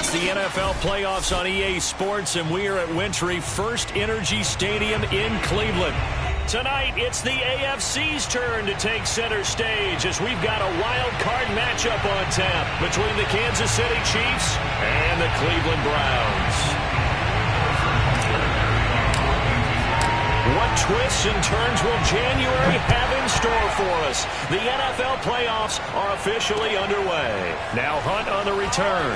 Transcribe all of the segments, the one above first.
It's the NFL playoffs on EA Sports, and we are at Wintry First Energy Stadium in Cleveland. Tonight, it's the AFC's turn to take center stage as we've got a wild card matchup on tap between the Kansas City Chiefs and the Cleveland Browns. What twists and turns will January have in store for us? The NFL playoffs are officially underway. Now Hunt on the return.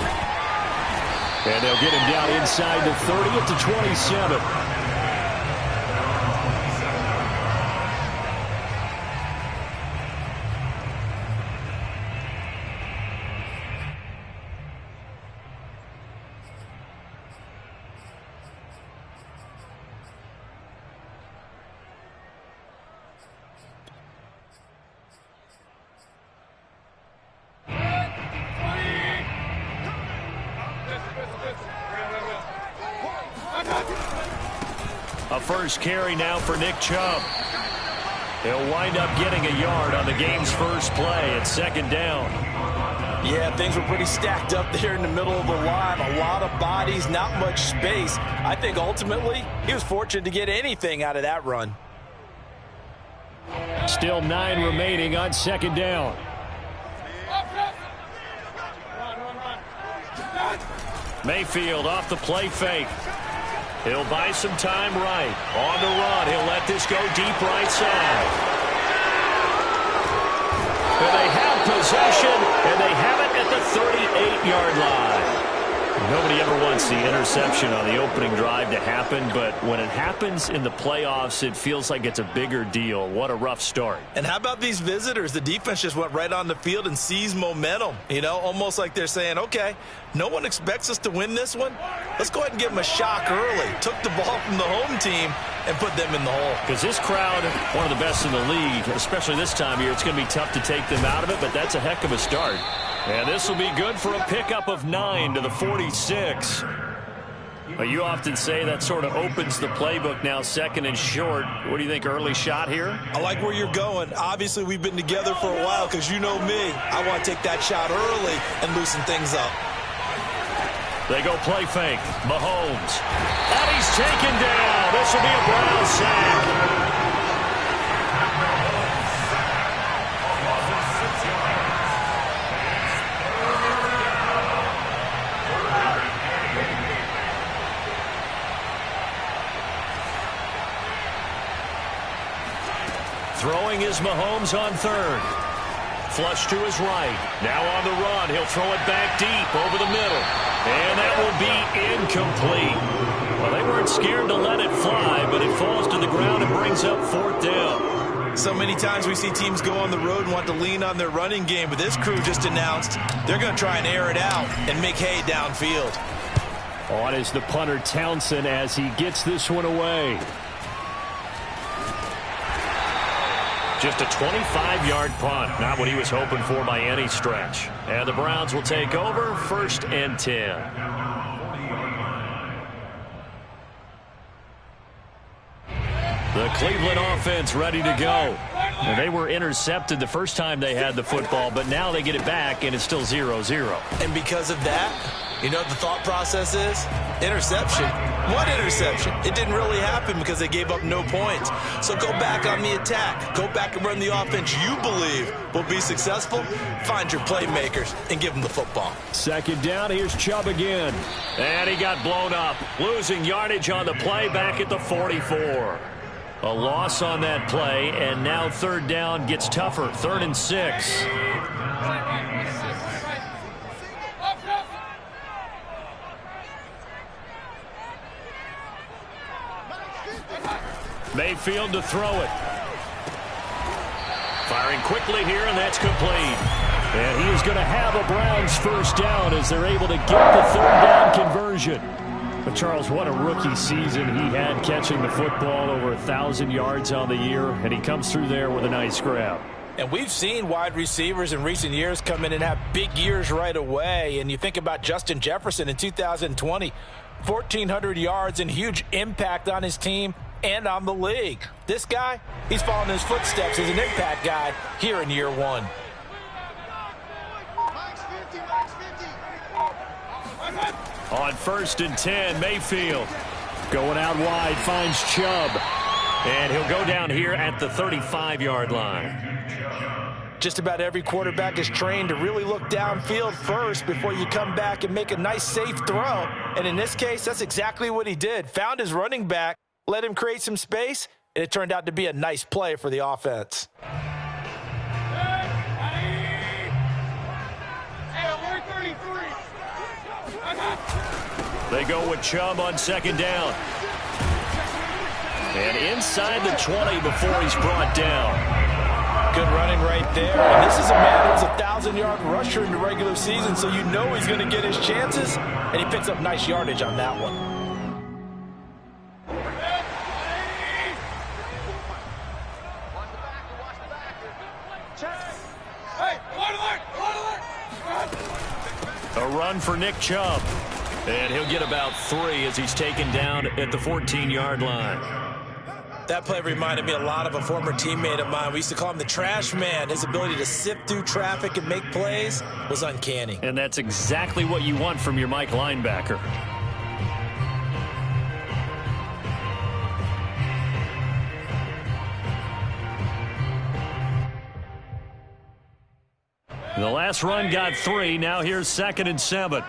And they'll get him down inside the 30 at the 27. A first carry now for Nick Chubb. He'll wind up getting a yard on the game's first play at second down. Yeah, things were pretty stacked up there in the middle of the line. A lot of bodies, not much space. I think ultimately he was fortunate to get anything out of that run. Still 9 remaining on second down. Mayfield off the play fake. He'll buy some time right. On the run, he'll let this go deep right side. And they have possession, and they have it at the 38-yard line. Nobody ever wants the interception on the opening drive to happen, but when it happens in the playoffs, it feels like it's a bigger deal. What a rough start. And how about these visitors? The defense just went right on the field and seized momentum. You know, almost like they're saying, okay, no one expects us to win this one. Let's go ahead and give them a shock early. Took the ball from the home team and put them in the hole. Because this crowd, one of the best in the league, especially this time of year, it's going to be tough to take them out of it, but that's a heck of a start. And this will be good for a pickup of 9 to the 46. But you often say that sort of opens the playbook now, second and short. What do you think, early shot here? I like where you're going. Obviously, we've been together for a while because you know me. I want to take that shot early and loosen things up. They go play fake. Mahomes. And he's taken down. This will be a Brown sack. Throwing is Mahomes on third. Flush to his right. Now on the run. He'll throw it back deep over the middle. And that will be incomplete. Well, they weren't scared to let it fly, but it falls to the ground and brings up fourth down. So many times we see teams go on the road and want to lean on their running game, but this crew just announced they're going to try and air it out and make hay downfield. On is the punter Townsend as he gets this one away. Just a 25-yard punt. Not what he was hoping for by any stretch. And the Browns will take over, 1st and 10. The Cleveland offense ready to go. And they were intercepted the first time they had the football, but now they get it back, and it's still 0-0. And because of that, you know what the thought process is? Interception. What interception? It didn't really happen because they gave up no points. So go back on the attack. Go back and run the offense you believe will be successful. Find your playmakers and give them the football. Second down, here's Chubb again. And he got blown up. Losing yardage on the play back at the 44. A loss on that play, and now third down gets tougher. 3rd and 6. Mayfield to throw it. Firing quickly here, and that's complete. And he is going to have a Browns first down as they're able to get the third down conversion. But, Charles, what a rookie season he had catching the football, over 1,000 yards on the year, and he comes through there with a nice grab. And we've seen wide receivers in recent years come in and have big years right away. And you think about Justin Jefferson in 2020, 1,400 yards and huge impact on his team and on the league. This guy, he's following his footsteps as an impact guy here in year one. Max 50, Max 50. On 1st and 10, Mayfield going out wide, finds Chubb. And he'll go down here at the 35-yard line. Just about every quarterback is trained to really look downfield first before you come back and make a nice, safe throw. And in this case, that's exactly what he did. Found his running back, let him create some space, and it turned out to be a nice play for the offense. They go with Chubb on 2nd down. And inside the 20 before he's brought down. Good running right there. And this is a man who's a 1,000-yard rusher in the regular season, so you know he's going to get his chances, and he picks up nice yardage on that one. A run for Nick Chubb. And he'll get about 3 as he's taken down at the 14-yard line. That play reminded me a lot of a former teammate of mine. We used to call him the trash man. His ability to sift through traffic and make plays was uncanny. And that's exactly what you want from your Mike linebacker. The last run got 3. Now here's 2nd and 7.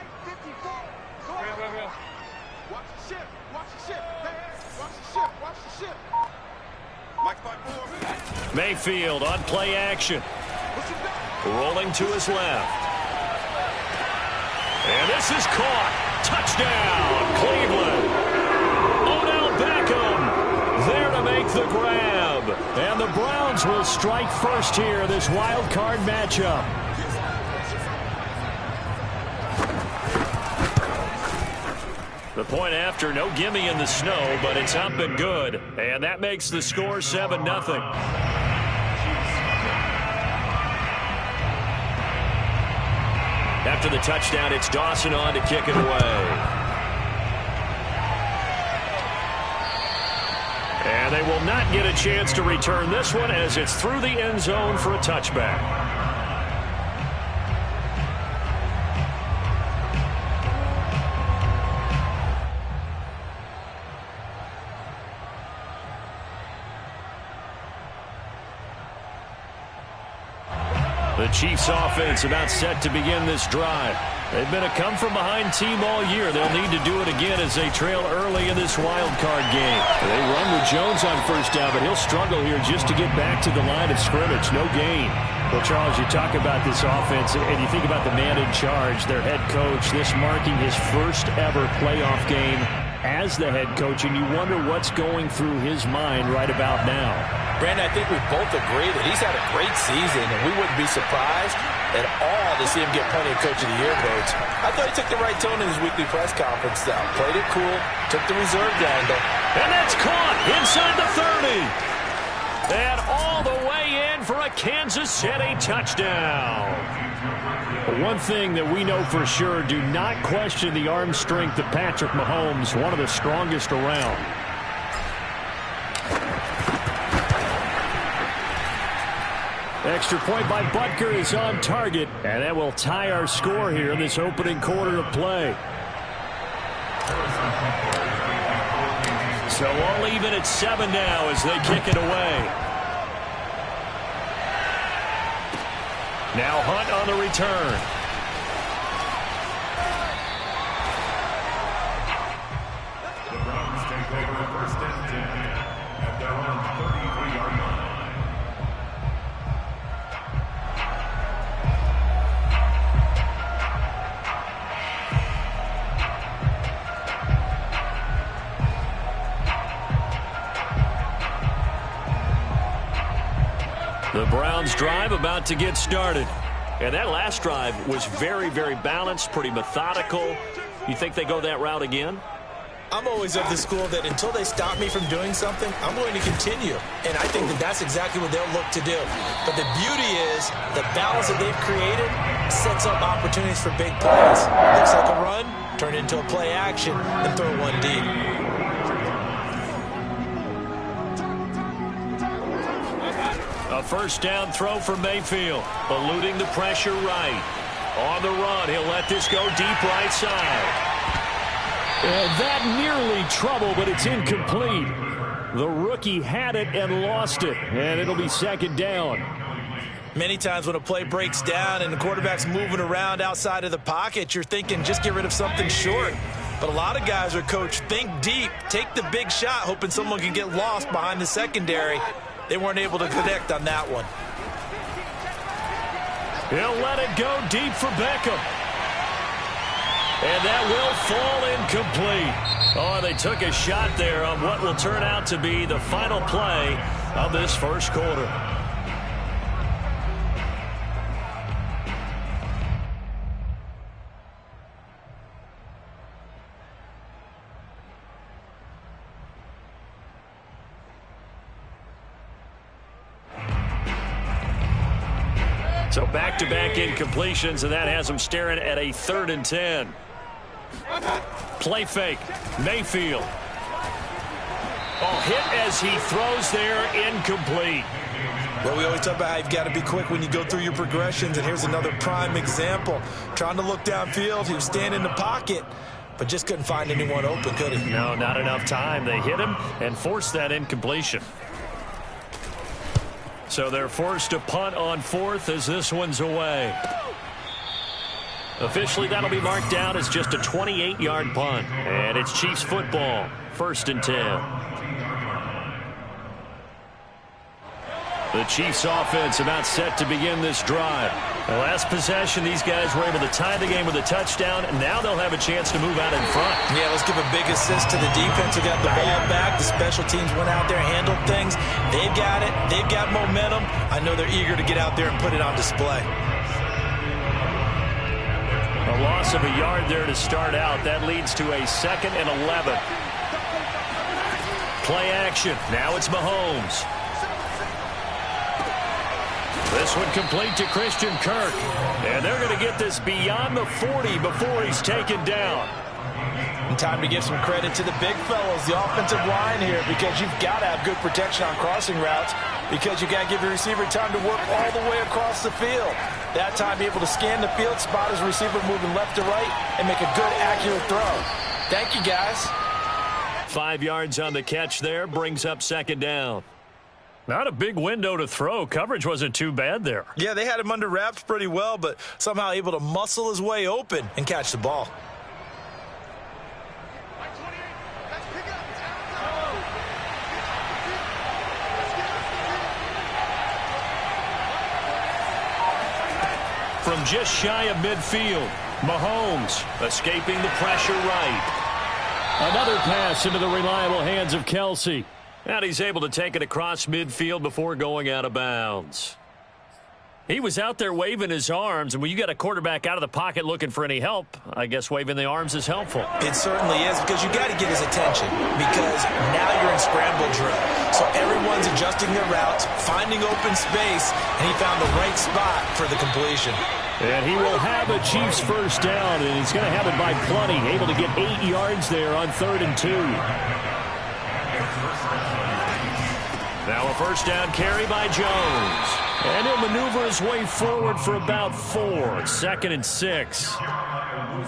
Mayfield on play action. Rolling to his left. And this is caught. Touchdown, Cleveland. Odell Beckham there to make the grab. And the Browns will strike first here, this wild card matchup. The point after, no gimme in the snow, but it's up and good. And that makes the score 7-0. After the touchdown, it's Dawson on to kick it away. And they will not get a chance to return this one as it's through the end zone for a touchback. The Chiefs offense about set to begin this drive. They've been a come-from-behind team all year. They'll need to do it again as they trail early in this wild card game. They run with Jones on 1st down, but he'll struggle here just to get back to the line of scrimmage. No gain. Well, Charles, you talk about this offense, and you think about the man in charge, their head coach, this marking his first ever playoff game as the head coach, and you wonder what's going through his mind right about now. Brandon, I think we both agree that he's had a great season, and we wouldn't be surprised at all to see him get plenty of Coach of the Year votes. I thought he took the right tone in his weekly press conference, though. Played it cool, took the reserved angle. And that's caught inside the 30. And all the way in for a Kansas City touchdown. One thing that we know for sure, do not question the arm strength of Patrick Mahomes, one of the strongest around. Extra point by Butker is on target, and that will tie our score here in this opening quarter of play. So all even at 7 now as they kick it away. Now Hunt on the return. The Browns take over 1st and 10 at their own 33-yard line. The Browns drive about to get started. And that last drive was very, very balanced, pretty methodical. You think they go that route again? I'm always of the school that until they stop me from doing something, I'm going to continue. And I think that that's exactly what they'll look to do. But the beauty is the balance that they've created sets up opportunities for big plays. Looks like a run, turn into a play action, and throw one deep. A 1st down throw for Mayfield, eluding the pressure right. On the run, he'll let this go deep right side. And that nearly trouble, but it's incomplete. The rookie had it and lost it, and it'll be second down. Many times when a play breaks down and the quarterback's moving around outside of the pocket, you're thinking just get rid of something short. But a lot of guys are coached, think deep, take the big shot, hoping someone can get lost behind the secondary. They weren't able to connect on that one. He'll let it go deep for Beckham. And that will fall incomplete. Oh, they took a shot there on what will turn out to be the final play of this first quarter. So back-to-back incompletions, and that has them staring at a 3rd and 10. Play fake. Mayfield. Oh, hit as he throws there, incomplete. Well, we always talk about how you've got to be quick when you go through your progressions, and here's another prime example. Trying to look downfield, he was standing in the pocket, but just couldn't find anyone open, could he? No, not enough time. They hit him and forced that incompletion. So they're forced to punt on 4th as this one's away. Officially, that'll be marked down as just a 28-yard punt. And it's Chiefs football, 1st and 10. The Chiefs offense about set to begin this drive. The last possession, these guys were able to tie the game with a touchdown, and now they'll have a chance to move out in front. Yeah, let's give a big assist to the defense who got the ball back. The special teams went out there, handled things. They've got it. They've got momentum. I know they're eager to get out there and put it on display. A loss of a yard there to start out. That leads to a 2nd and 11. Play action. Now it's Mahomes. This one complete to Christian Kirk. And they're going to get this beyond the 40 before he's taken down. And time to give some credit to the big fellows, the offensive line here, because you've got to have good protection on crossing routes, because you got to give your receiver time to work all the way across the field. That time, be able to scan the field, spot his receiver moving left to right, and make a good, accurate throw. Thank you, guys. 5 yards on the catch there, brings up 2nd down. Not a big window to throw. Coverage wasn't too bad there. Yeah, they had him under wraps pretty well, but somehow able to muscle his way open and catch the ball. From just shy of midfield, Mahomes escaping the pressure right. Another pass into the reliable hands of Kelsey. And he's able to take it across midfield before going out of bounds. He was out there waving his arms, and when you got a quarterback out of the pocket looking for any help, I guess waving the arms is helpful. It certainly is, because you got to get his attention, because now you're in scramble drill. So everyone's adjusting their routes, finding open space, and he found the right spot for the completion. And he will have a Chiefs first down, and he's going to have it by plenty, able to get 8 yards there on 3rd and 2. Now a first down carry by Jones. And he'll maneuver his way forward for about 4. 2nd and 6.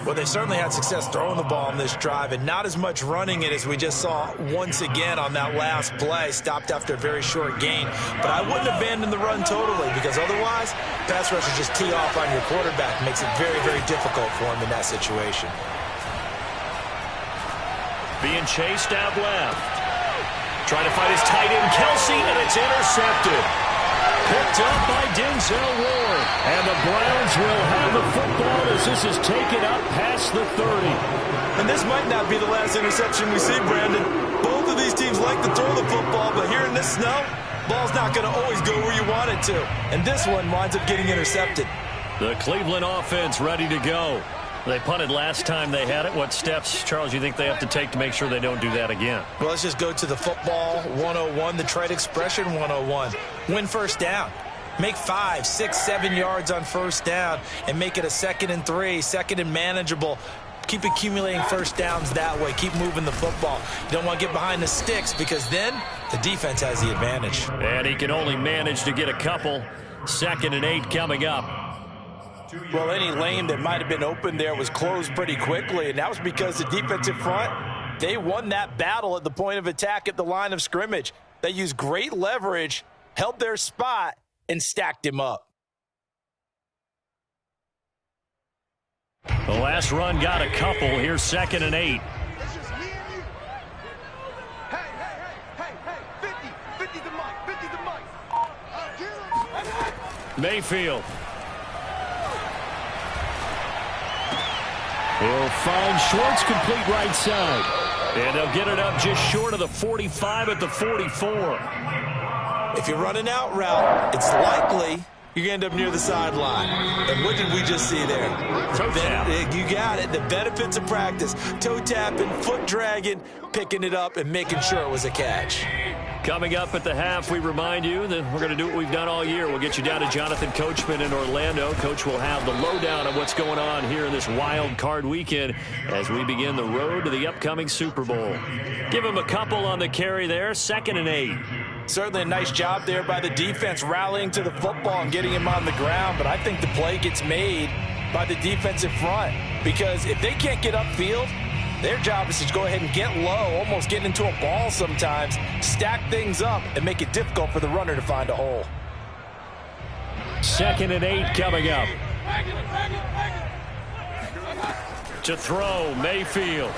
Well, they certainly had success throwing the ball on this drive, and not as much running it as we just saw once again on that last play. Stopped after a very short gain. But I wouldn't abandon the run totally, because otherwise, pass rushers just tee off on your quarterback. Makes it very, very difficult for him in that situation. Being chased out left. Trying to find his tight end, Kelsey, and it's intercepted. Picked up by Denzel Ward. And the Browns will have the football as this is taken up past the 30. And this might not be the last interception we see, Brandon. Both of these teams like to throw the football, but here in this snow, ball's not going to always go where you want it to. And this one winds up getting intercepted. The Cleveland offense ready to go. They punted last time they had it. What steps, Charles, you think they have to take to make sure they don't do that again? Well, let's just go to the football 101, the trade expression 101. Win first down. Make 5, 6, 7 yards on first down and make it a 2nd and 3, 2nd and manageable. Keep accumulating first downs that way. Keep moving the football. You don't want to get behind the sticks, because then the defense has the advantage. And he can only manage to get a couple. 2nd and 8 coming up. Well, any lane that might have been open there was closed pretty quickly, and that was because the defensive front, they won that battle at the point of attack at the line of scrimmage. They used great leverage, held their spot, and stacked him up. The last run got a couple. Here's 2nd and 8. Mayfield. He'll find Schwartz, complete right side. And they'll get it up just short of the 45 at the 44. If you're running out route, it's likely you're going to end up near the sideline. And what did we just see there? Toe tap. You got it. The benefits of practice. Toe tapping, foot dragging, picking it up, and making sure it was a catch. Coming up at the half, we remind you that we're going to do what we've done all year. We'll get you down to Jonathan Coachman in Orlando. Coach will have the lowdown of what's going on here in this wild card weekend as we begin the road to the upcoming Super Bowl. Give him a couple on the carry there, 2nd and 8. Certainly a nice job there by the defense rallying to the football and getting him on the ground, but I think the play gets made by the defensive front because if they can't get upfield, their job is to go ahead and get low, almost get into a ball sometimes, stack things up, and make it difficult for the runner to find a hole. 2nd and 8 coming up. To throw, Mayfield.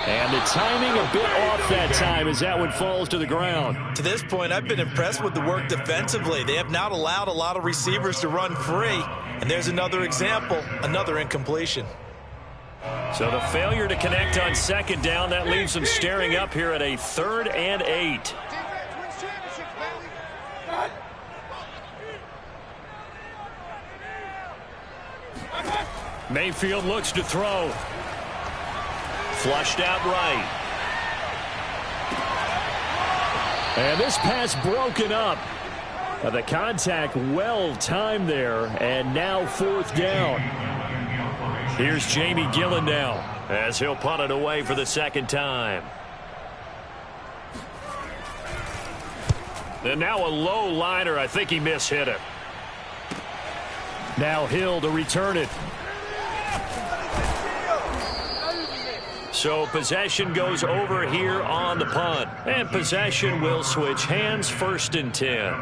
And the timing a bit off that time as that one falls to the ground. To this point, I've been impressed with the work defensively. They have not allowed a lot of receivers to run free. And there's another example, another incompletion. So the failure to connect on 2nd down, that leaves them staring up here at a 3rd and 8. Mayfield looks to throw. Flushed out right. And this pass broken up. The contact well timed there, and now 4th down. Here's Jamie Gillen now as he'll punt it away for the 2nd time. And now a low liner. I think he mishit it. Now Hill to return it. So possession goes over here on the punt. And possession will switch hands, 1st and 10.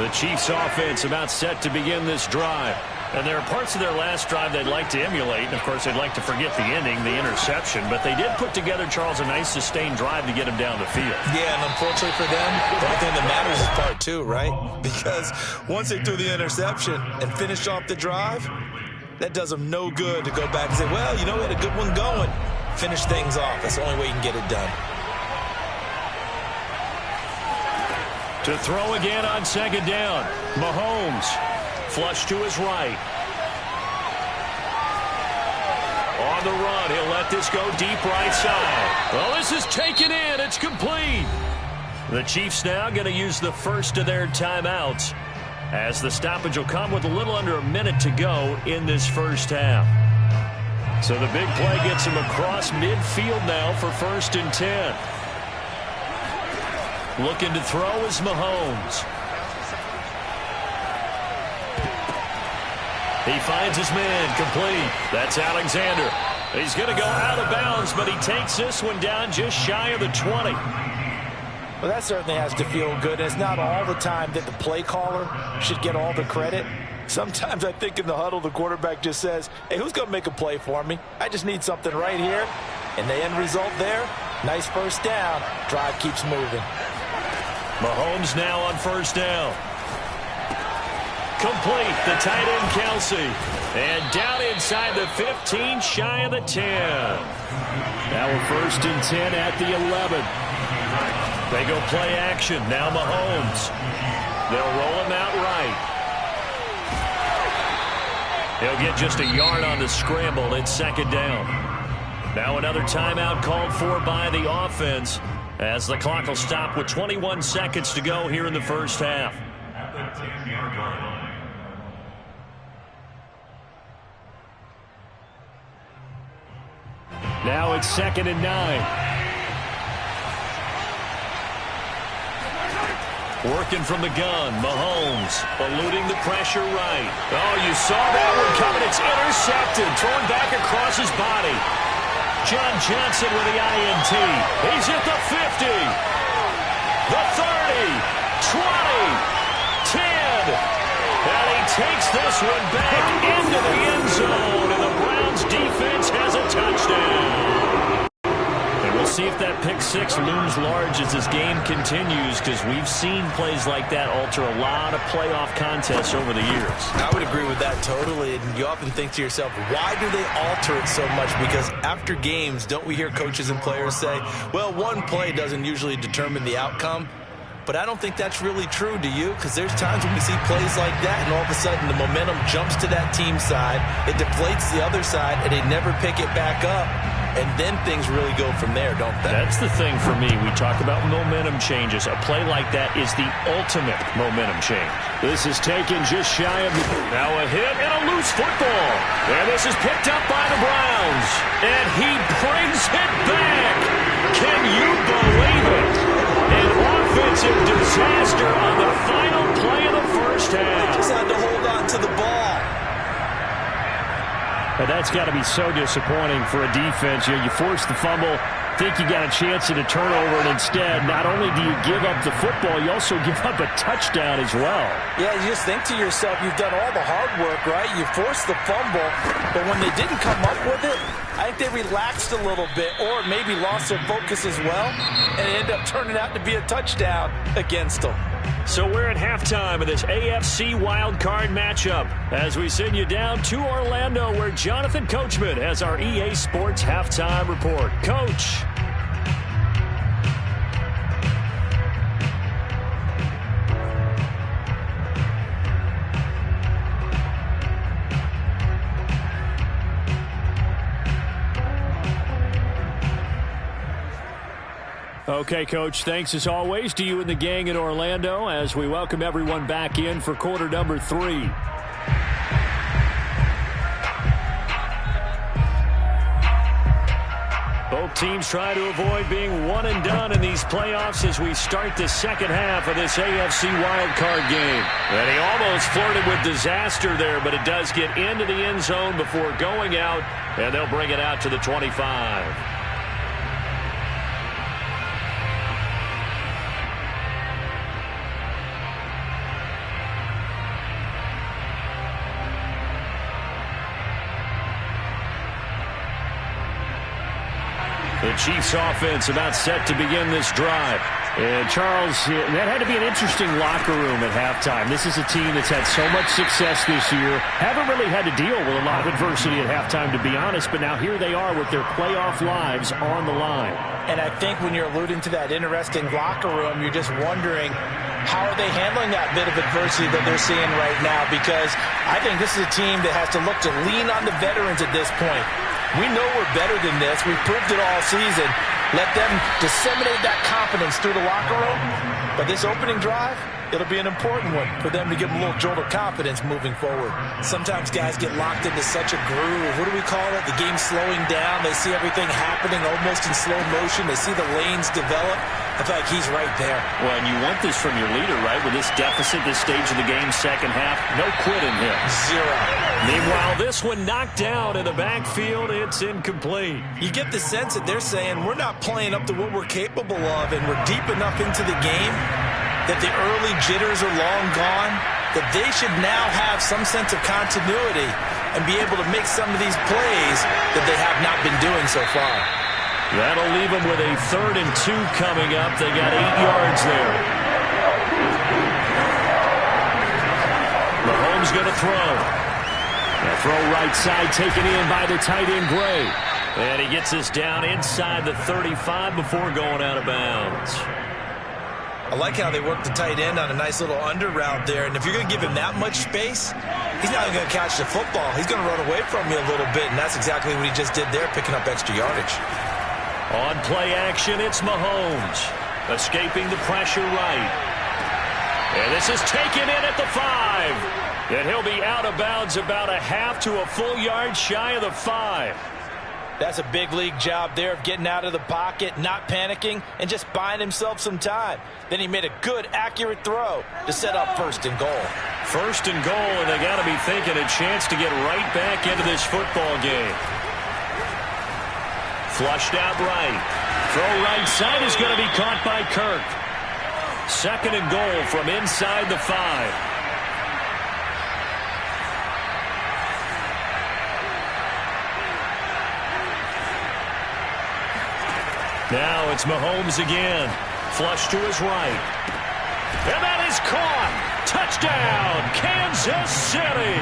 The Chiefs offense about set to begin this drive. And there are parts of their last drive they'd like to emulate. And, of course, they'd like to forget the ending, the interception. But they did put together, Charles, a nice sustained drive to get him down the field. Yeah, and unfortunately for them, the only thing that matters is part 2, right? Because once they threw the interception and finished off the drive, that does them no good to go back and say, well, you know, we had a good one going. Finish things off. That's the only way you can get it done. To throw again on 2nd down. Mahomes. Flush to his right. On the run, he'll let this go deep right side. Well, this is taken in. It's complete. The Chiefs now going to use the first of their timeouts as the stoppage will come with a little under a minute to go in this first half. So the big play gets him across midfield now for 1st and 10. Looking to throw is Mahomes. He finds his man, complete. That's Alexander. He's going to go out of bounds, but he takes this one down just shy of the 20. Well, that certainly has to feel good. It's not all the time that the play caller should get all the credit. Sometimes I think in the huddle, the quarterback just says, hey, who's going to make a play for me? I just need something right here. And the end result there, nice 1st down. Drive keeps moving. Mahomes now on 1st down. Complete, the tight end Kelsey. And down inside the 15, shy of the 10. Now a 1st and 10 at the 11. They go play action. Now Mahomes. They'll roll him out right. He'll get just a yard on the scramble. It's 2nd down. Now another timeout called for by the offense as the clock will stop with 21 seconds to go here in the first half. Now it's 2nd and 9. Working from the gun, Mahomes eluding the pressure right. Oh, you saw that one coming. It's intercepted, thrown back across his body. John Johnson with the INT. He's at the 50, the 30, 20, 10. And he takes this one back into the end zone, and the Browns defense has a touchdown. And we'll see if that pick six looms large as this game continues, because we've seen plays like that alter a lot of playoff contests over the years. I would agree with that totally. And you often think to yourself, why do they alter it so much? Because after games, don't we hear coaches and players say, well, one play doesn't usually determine the outcome? But I don't think that's really true, do you? Because there's times when we see plays like that, and all of a sudden the momentum jumps to that team side, it deflates the other side, and they never pick it back up. And then things really go from there, don't they? That's the thing for me. We talk about momentum changes. A play like that is the ultimate momentum change. This is taken just shy of the... Now a hit and a loose football. And this is picked up by the Browns. And he brings it back. Can you believe it? An offensive disaster on the final play of the first half. They just had to hold on to the ball. And that's got to be so disappointing for a defense. You force the fumble, think you got a chance at a turnover, and instead, not only do you give up the football, you also give up a touchdown as well. Yeah, you just think to yourself, you've done all the hard work, right? You forced the fumble, but when they didn't come up with it, I think they relaxed a little bit, or maybe lost their focus as well, and it ended up turning out to be a touchdown against them. So we're at halftime of this AFC wildcard matchup as we send you down to Orlando, where Jonathan Coachman has our EA Sports halftime report. Coach. Okay, Coach, thanks as always to you and the gang in Orlando as we welcome everyone back in for quarter number 3. Both teams try to avoid being one and done in these playoffs as we start the second half of this AFC wildcard game. And he almost flirted with disaster there, but it does get into the end zone before going out, and they'll bring it out to the 25. The Chiefs offense about set to begin this drive. And Charles, that had to be an interesting locker room at halftime. This is a team that's had so much success this year. Haven't really had to deal with a lot of adversity at halftime, to be honest. But now here they are with their playoff lives on the line. And I think when you're alluding to that interesting locker room, you're just wondering, how are they handling that bit of adversity that they're seeing right now? Because I think this is a team that has to look to lean on the veterans at this point. We know we're better than this. We've proved it all season. Let them disseminate that confidence through the locker room. But this opening drive, it'll be an important one for them to give them a little jolt of confidence moving forward. Sometimes guys get locked into such a groove. What do we call it? The game's slowing down. They see everything happening almost in slow motion. They see the lanes develop. I feel like he's right there. Well, and you want this from your leader, right? With this deficit, this stage of the game, second half, no quitting him. Zero. Meanwhile, this one knocked down in the backfield. It's incomplete. You get the sense that they're saying we're not playing up to what we're capable of, and we're deep enough into the game that the early jitters are long gone, that they should now have some sense of continuity and be able to make some of these plays that they have not been doing so far. That'll leave them with a 3rd and 2 coming up. They got 8 yards there. Mahomes going to throw. The throw right side taken in by the tight end Gray. And he gets this down inside the 35 before going out of bounds. I like how they work the tight end on a nice little under route there. And if you're going to give him that much space, he's not going to catch the football. He's going to run away from you a little bit, and that's exactly what he just did there, picking up extra yardage. On play action, it's Mahomes. Escaping the pressure right. And this is taken in at the 5. And he'll be out of bounds about a half to a full yard shy of the 5. That's a big league job there of getting out of the pocket, not panicking, and just buying himself some time. Then he made a good, accurate throw to set up 1st and goal. 1st and goal, and they got to be thinking a chance to get right back into this football game. Flushed out right. Throw right side is going to be caught by Kirk. 2nd and goal from inside the 5. Now it's Mahomes again. Flush to his right. And that is caught. Touchdown, Kansas City.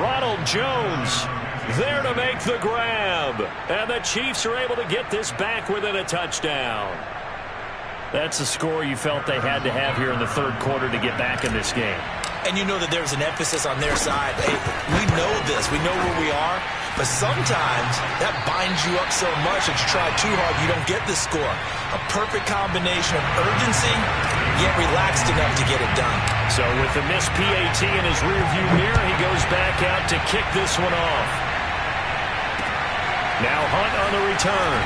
Ronald Jones there to make the grab. And the Chiefs are able to get this back within a touchdown. That's the score you felt they had to have here in the 3rd quarter to get back in this game. And you know that there's an emphasis on their side. Hey, we know this. We know where we are. But sometimes that binds you up so much that you try too hard, you don't get the score. A perfect combination of urgency, yet relaxed enough to get it done. So with the missed PAT in his rearview mirror, he goes back out to kick this one off. Now Hunt on the return.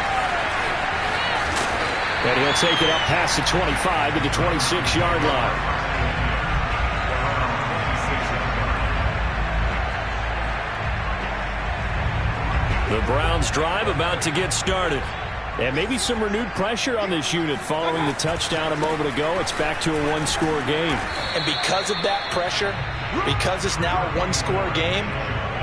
And he'll take it up past the 25 to the 26-yard line. The Browns drive about to get started. And maybe some renewed pressure on this unit following the touchdown a moment ago. It's back to a one-score game. And because of that pressure, because it's now a one-score game,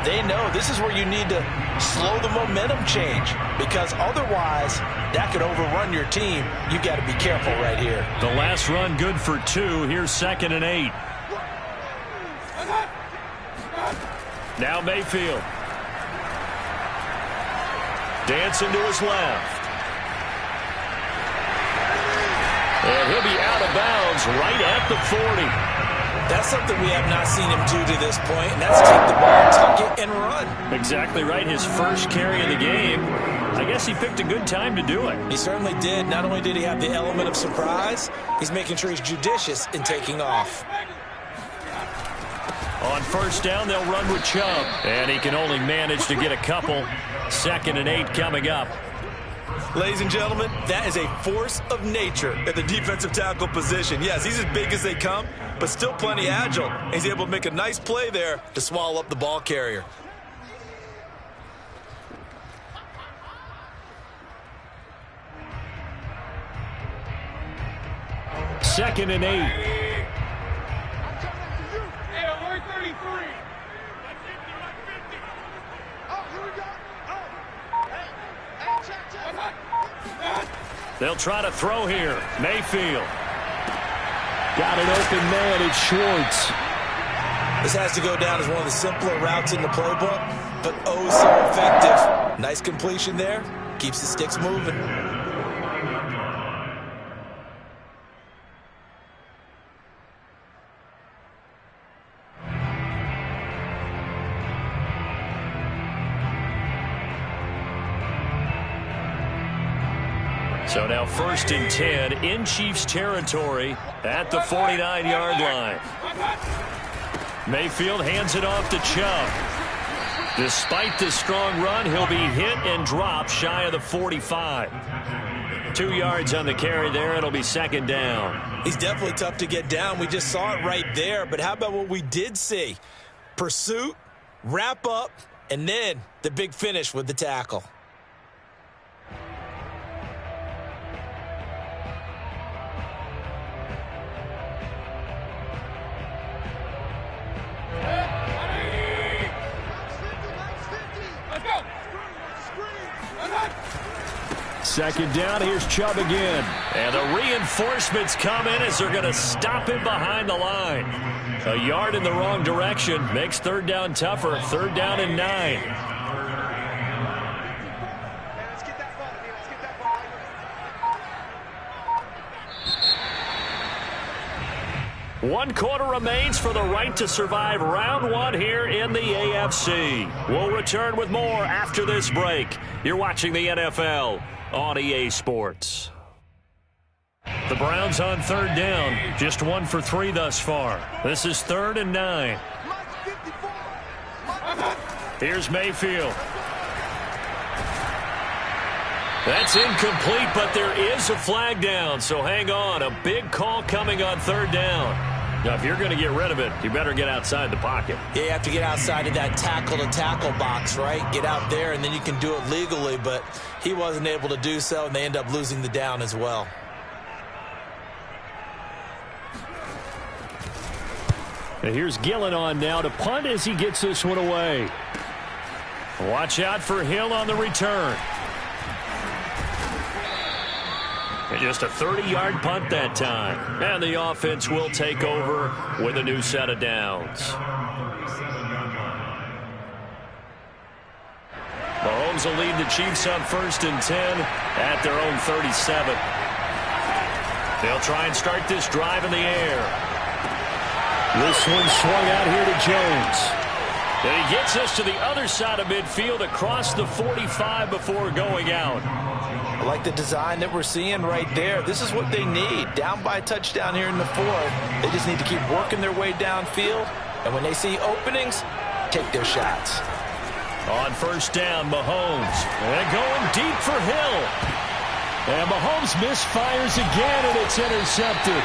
they know this is where you need to slow the momentum change. Because otherwise, that could overrun your team. You've got to be careful right here. The last run good for 2. Here's 2nd and 8. Now Mayfield. Dancing to his left. And he'll be out of bounds right at the 40. That's something we have not seen him do to this point, and that's take the ball, tuck it, and run. Exactly right. His first carry of the game. I guess he picked a good time to do it. He certainly did. Not only did he have the element of surprise, he's making sure he's judicious in taking off. On 1st down, they'll run with Chubb. And he can only manage to get a couple. 2nd and 8 coming up. Ladies and gentlemen, that is a force of nature at the defensive tackle position. Yes, he's as big as they come, but still plenty agile. He's able to make a nice play there to swallow up the ball carrier. Second and 8. They'll try to throw here. Mayfield. Got an open man. It's Schwartz. This has to go down as one of the simpler routes in the playbook, but oh so effective. Nice completion there. Keeps the sticks moving. So now 1st and 10 in Chiefs territory at the 49-yard line. Mayfield hands it off to Chubb. Despite this strong run, he'll be hit and dropped shy of the 45. 2 yards on the carry there. It'll be 2nd down. He's definitely tough to get down. We just saw it right there. But how about what we did see? Pursuit, wrap up, and then the big finish with the tackle. Second down, here's Chubb again. And the reinforcements come in as they're going to stop him behind the line. A yard in the wrong direction makes 3rd down tougher. 3rd down and 9. One quarter remains for the right to survive round 1 here in the AFC. We'll return with more after this break. You're watching the NFL on EA Sports. The Browns on 3rd down. Just 1 for 3 thus far. This is 3rd and 9. Here's Mayfield. That's incomplete, but there is a flag down, so hang on. A big call coming on third down. Now, if you're going to get rid of it, you better get outside the pocket. Yeah, you have to get outside of that tackle-to-tackle box, right? Get out there, and then you can do it legally, but he wasn't able to do so, and they end up losing the down as well. And here's Gillen on now to punt as he gets this one away. Watch out for Hill on the return. And just a 30-yard punt that time. And the offense will take over with a new set of downs. Mahomes will lead the Chiefs on 1st and 10 at their own 37. They'll try and start this drive in the air. This one swung out here to Jones. And he gets us to the other side of midfield across the 45 before going out. I like the design that we're seeing right there. This is what they need. Down by a touchdown here in the 4th. They just need to keep working their way downfield. And when they see openings, take their shots. On 1st down, Mahomes. And going deep for Hill. And Mahomes misfires again, and it's intercepted.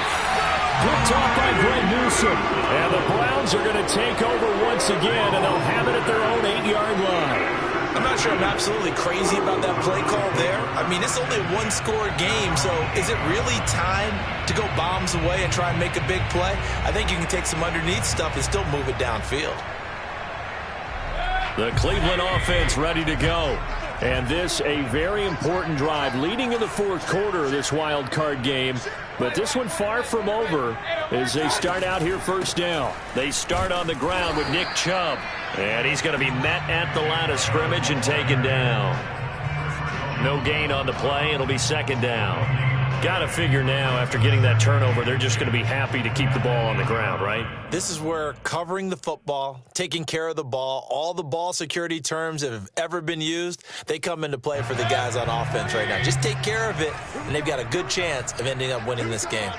Picked off by Greg Newsome. And the Browns are going to take over once again, and they'll have it at their own 8-yard line. I'm not sure I'm absolutely crazy about that play call there. I mean, it's only a one-score game, so is it really time to go bombs away and try and make a big play? I think you can take some underneath stuff and still move it downfield. The Cleveland offense ready to go. And this a very important drive leading in the 4th quarter of this wild card game. But this one far from over as they start out here 1st down. They start on the ground with Nick Chubb. And he's going to be met at the line of scrimmage and taken down. No gain on the play. It'll be 2nd down. Got to figure now, after getting that turnover, they're just going to be happy to keep the ball on the ground, right? This is where covering the football, taking care of the ball, all the ball security terms that have ever been used, they come into play for the guys on offense right now. Just take care of it, and they've got a good chance of ending up winning this game.